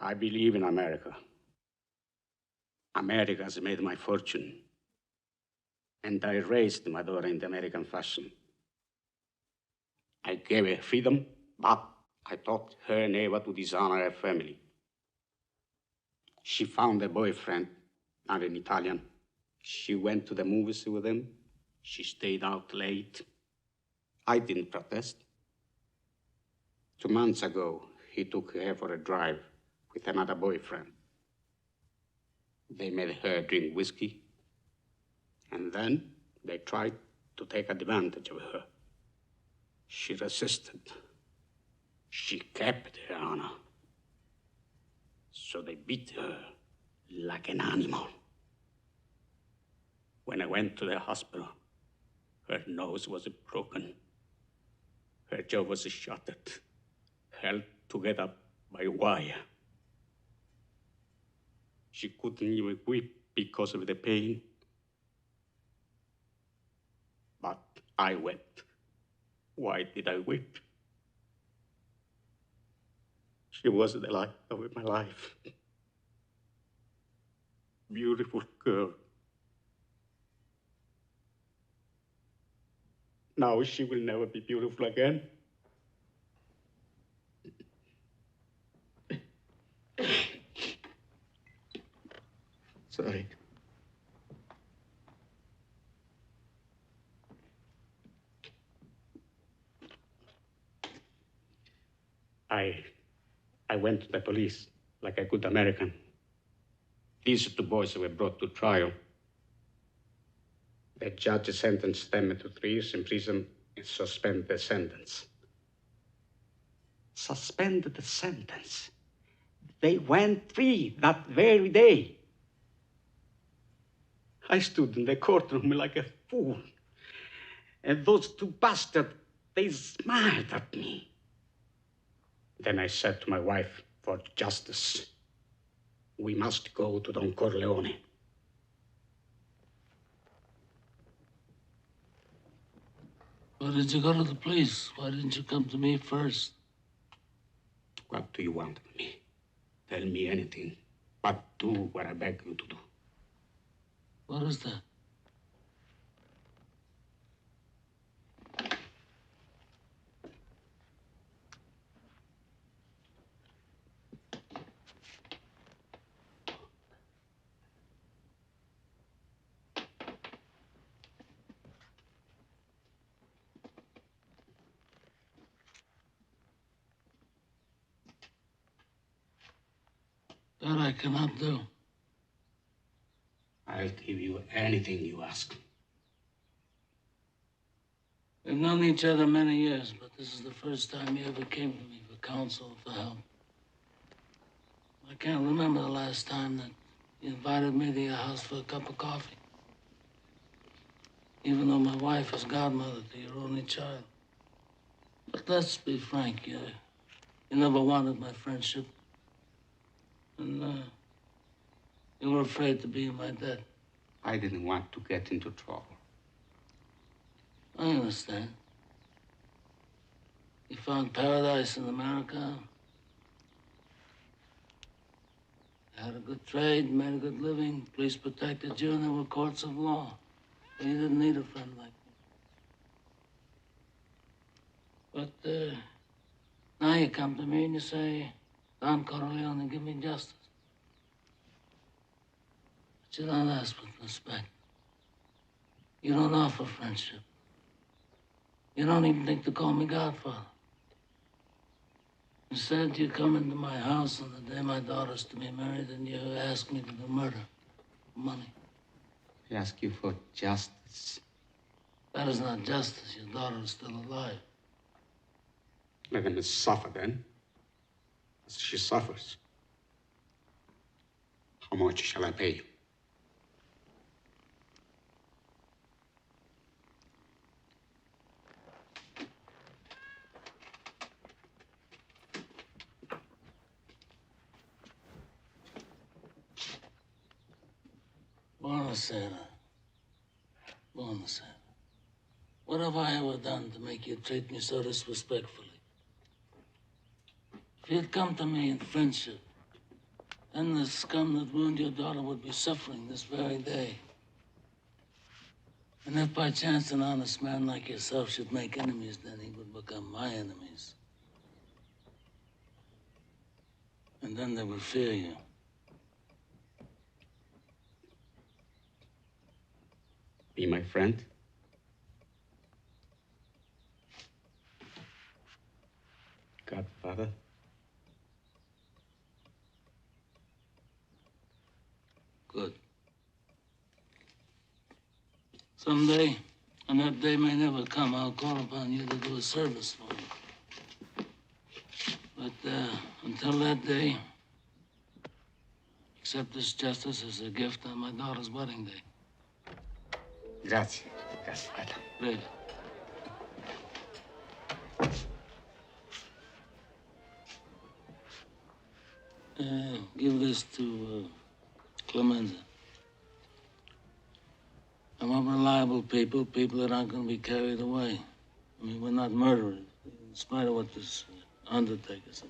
I believe in America. America has made my fortune. And I raised my daughter in the American fashion. I gave her freedom, but I taught her never to dishonor her family. She found a boyfriend, not an Italian. She went to the movies with him. She stayed out late. I didn't protest. 2 months ago, he took her for a drive with another boyfriend. They made her drink whiskey, and then they tried to take advantage of her. She resisted. She kept her honor. So they beat her like an animal. When I went to the hospital, her nose was broken. Her jaw was shattered, held together by wire. She couldn't even weep because of the pain. But I wept. Why did I weep? She was the light of my life. Beautiful girl. Now she will never be beautiful again. Sorry. I went to the police like a good American. These 2 boys were brought to trial. The judge sentenced them to 3 years in prison and suspended the sentence. Suspended the sentence? They went free that very day. I stood in the courtroom like a fool. And those 2 bastards, they smiled at me. Then I said to my wife, for justice, we must go to Don Corleone. Why did you go to the police? Why didn't you come to me first? What do you want of me? Tell me anything, but do what I beg you to do. What is that? That I cannot do. I'll give you anything you ask. We've known each other many years, but this is the first time you ever came to me for counsel, for help. I can't remember the last time that you invited me to your house for a cup of coffee. Even though my wife is godmother to your only child. But let's be frank, you never wanted my friendship. And you were afraid to be in my debt. I didn't want to get into trouble. I understand. You found paradise in America. You had a good trade, made a good living. Police protected you, and there were courts of law. And you didn't need a friend like me. But now you come to me and you say, Don Corleone, give me justice. But you don't ask with respect. You don't offer friendship. You don't even think to call me Godfather. Instead, you come into my house on the day my daughter's to be married and you ask me to do murder for money. I ask you for justice. That is not justice. Your daughter is still alive. Let them suffer then, as she suffers. How much shall I pay you? Buonasera. Buonasera. What have I ever done to make you treat me so disrespectfully? If you'd come to me in friendship, then the scum that ruined your daughter would be suffering this very day. And if by chance an honest man like yourself should make enemies, then he would become my enemies. And then they would fear you. Be my friend? Godfather? Good. Someday, and that day may never come, I'll call upon you to do a service for me. But until that day, accept this justice as a gift on my daughter's wedding day. Grazie, Godfather. Great. Give this to Clemenza. I want reliable people, people that aren't going to be carried away. I mean, we're not murderers, in spite of what this undertaker says.